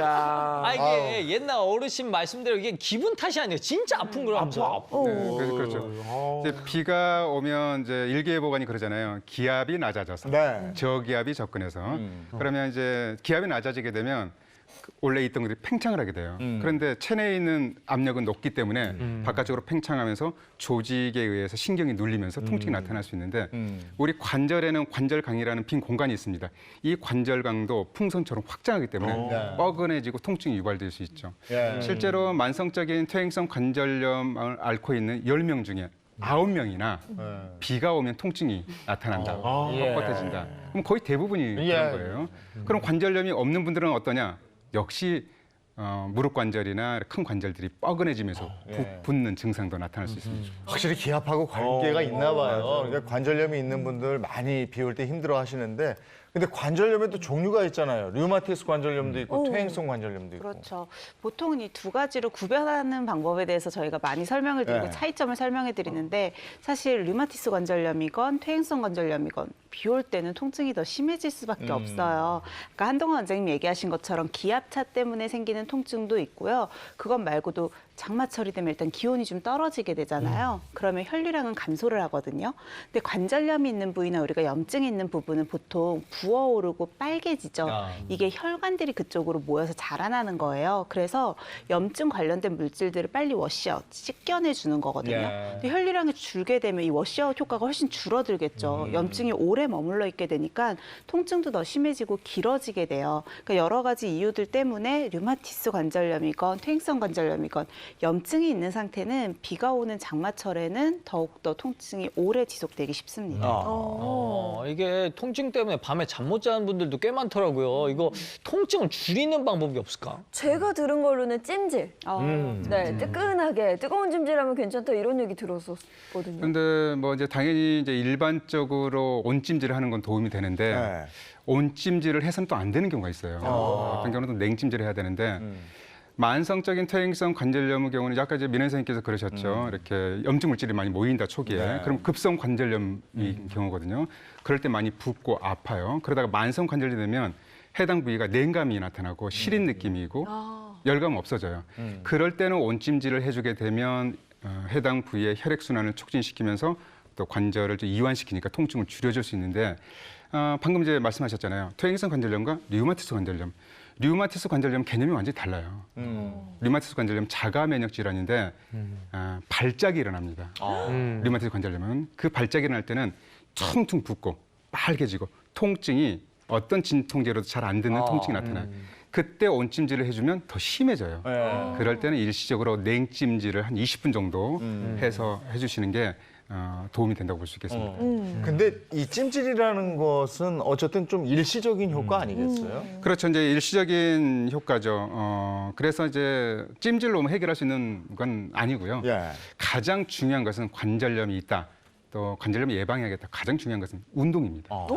아, 이게 옛날 어르신 말씀대로 이게 기분 탓이 아니에요. 진짜 아픈 거라면서 네, 그래서 그렇죠. 이제 비가 오면 이제 일기예보관이 그러잖아요. 기압이 낮아져서 네. 저기압이 접근해서 그러면 이제 기압이 낮아지게 되면 원래 있던 것들이 팽창을 하게 돼요. 그런데 체내에 있는 압력은 높기 때문에 바깥쪽으로 팽창하면서 조직에 의해서 신경이 눌리면서 통증이 나타날 수 있는데 우리 관절에는 관절강이라는 빈 공간이 있습니다. 이 관절강도 풍선처럼 확장하기 때문에 뻐근해지고 통증이 유발될 수 있죠. 예. 실제로 만성적인 퇴행성 관절염을 앓고 있는 10명 중에 9명이나 비가 오면 통증이 나타난다, 뻣뻣해진다. 그럼 거의 대부분이 그런 거예요. 그럼 관절염이 없는 분들은 어떠냐? 역시 무릎 관절이나 큰 관절들이 뻐근해지면서 붓는 증상도 나타날 수 있습니다. 확실히 기압하고 관계가 있나 봐요. 그러니까 관절염이 있는 분들 많이 비 올 때 힘들어 하시는데 근데 관절염에도 종류가 있잖아요. 류마티스 관절염도 있고 퇴행성 관절염도 있고. 그렇죠. 보통은 이 두 가지로 구별하는 방법에 대해서 저희가 많이 설명을 드리고 네. 차이점을 설명해 드리는데 사실 류마티스 관절염이건 퇴행성 관절염이건 비 올 때는 통증이 더 심해질 수밖에 없어요. 그러니까 한동훈 원장님 얘기하신 것처럼 기압차 때문에 생기는 통증도 있고요. 그것 말고도 장마철이 되면 일단 기온이 좀 떨어지게 되잖아요. 그러면 혈류량은 감소를 하거든요. 근데 관절염이 있는 부위나 우리가 염증이 있는 부분은 보통 부어오르고 빨개지죠. 이게 혈관들이 그쪽으로 모여서 자라나는 거예요. 그래서 염증 관련된 물질들을 빨리 워시아웃, 씻겨내주는 거거든요. 근데 혈류량이 줄게 되면 이 워시아웃 효과가 훨씬 줄어들겠죠. 염증이 오래 머물러 있게 되니까 통증도 더 심해지고 길어지게 돼요. 그러니까 여러 가지 이유들 때문에 류마티스 관절염이건 퇴행성 관절염이건 염증이 있는 상태는 비가 오는 장마철에는 더욱더 통증이 오래 지속되기 쉽습니다. 이게 통증 때문에 밤에 잠 못 자는 분들도 꽤 많더라고요. 이거 통증을 줄이는 방법이 없을까? 제가 들은 걸로는 찜질. 네, 뜨끈하게 뜨거운 찜질하면 괜찮다 이런 얘기 들었었거든요. 그런데 뭐 이제 당연히 이제 일반적으로 온찜질을 하는 건 도움이 되는데 온찜질을 해서는 또 안 되는 경우가 있어요. 어떤 경우는 또 냉찜질을 해야 되는데 만성적인 퇴행성 관절염의 경우는 아까 이제 민현 선생님께서 그러셨죠. 이렇게 염증 물질이 많이 모인다 초기에. 그럼 급성 관절염이 경우거든요. 그럴 때 많이 붓고 아파요. 그러다가 만성 관절염이 되면 해당 부위가 냉감이 나타나고 시린 느낌이고 열감은 없어져요. 그럴 때는 온찜질을 해주게 되면 해당 부위의 혈액 순환을 촉진시키면서 또 관절을 좀 이완시키니까 통증을 줄여줄 수 있는데 방금 이제 말씀하셨잖아요. 퇴행성 관절염과 류마티스 관절염. 류마티스 관절염 개념이 완전히 달라요. 류마티스 관절염 자가 면역 질환인데 발작이 일어납니다. 류마티스 관절염은 그 발작이 일어날 때는 퉁퉁 붓고 빨개지고 통증이 어떤 진통제로도 잘 안 듣는 통증이 나타나요. 그때 온찜질을 해주면 더 심해져요. 그럴 때는 일시적으로 냉찜질을 한 20분 정도 해서 해주시는 게 도움이 된다고 볼 수 있겠습니다. 근데 이 찜질이라는 것은 어쨌든 좀 일시적인 효과 아니겠어요? 그렇죠. 이제 일시적인 효과죠. 그래서 이제 찜질로 해결할 수 있는 건 아니고요. 가장 중요한 것은 관절염이 있다. 또 관절염 예방해야겠다. 가장 중요한 것은 운동입니다.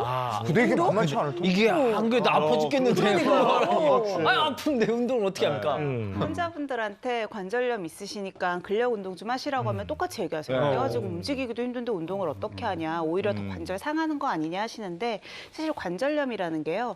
근데 이게 만만치 않을 텐데. 이게 안 그래도 아파 죽겠는데. 아픈데 운동을 어떻게 합니까? 환자분들한테 관절염 있으시니까 근력 운동 좀 하시라고 하면 똑같이 얘기하세요. 그래가지고 움직이기도 힘든데 운동을 어떻게 하냐. 오히려 더 관절 상하는 거 아니냐 하시는데 사실 관절염이라는 게요.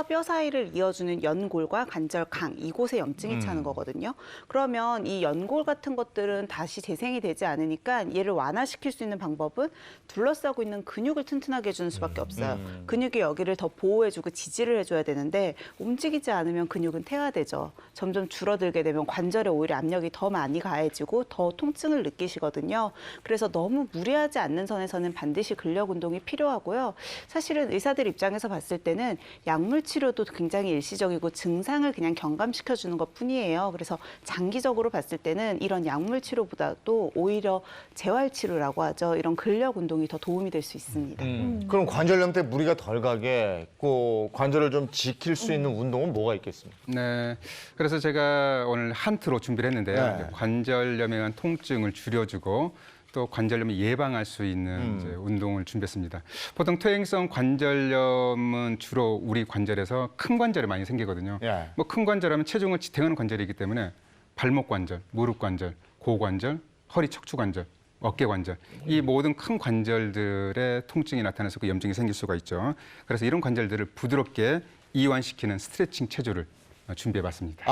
뼈 사이를 이어주는 연골과 관절강 이곳에 염증이 차는 거거든요. 그러면 이 연골 같은 것들은 다시 재생이 되지 않으니까 얘를 완화시킬 수 있는 방법은 둘러싸고 있는 근육을 튼튼하게 해주는 수밖에 없어요. 근육이 여기를 더 보호해주고 지지를 해줘야 되는데 움직이지 않으면 근육은 퇴화되죠. 점점 줄어들게 되면 관절에 오히려 압력이 더 많이 가해지고 더 통증을 느끼시거든요. 그래서 너무 무리하지 않는 선에서는 반드시 근력 운동이 필요하고요. 사실은 의사들 입장에서 봤을 때는 약물 치료도 굉장히 일시적이고 증상을 그냥 경감시켜주는 것뿐이에요. 그래서 장기적으로 봤을 때는 이런 약물 치료보다도 오히려 재활 치료라고 하죠. 이런 근력 운동이 더 도움이 될 수 있습니다. 그럼 관절염 때 무리가 덜 가게 꼭 관절을 좀 지킬 수 있는 운동은 뭐가 있겠습니까? 네. 그래서 제가 오늘 한트로 준비를 했는데요. 관절염에 의한 통증을 줄여주고 또 관절염을 예방할 수 있는 이제 운동을 준비했습니다. 보통 퇴행성 관절염은 주로 우리 관절에서 큰 관절에 많이 생기거든요. 뭐 큰 관절하면 체중을 지탱하는 관절이기 때문에 발목 관절, 무릎 관절, 고관절, 허리 척추 관절, 어깨 관절, 이 모든 큰 관절들의 통증이 나타나서 그 염증이 생길 수가 있죠. 그래서 이런 관절들을 부드럽게 이완시키는 스트레칭 체조를 준비해봤습니다.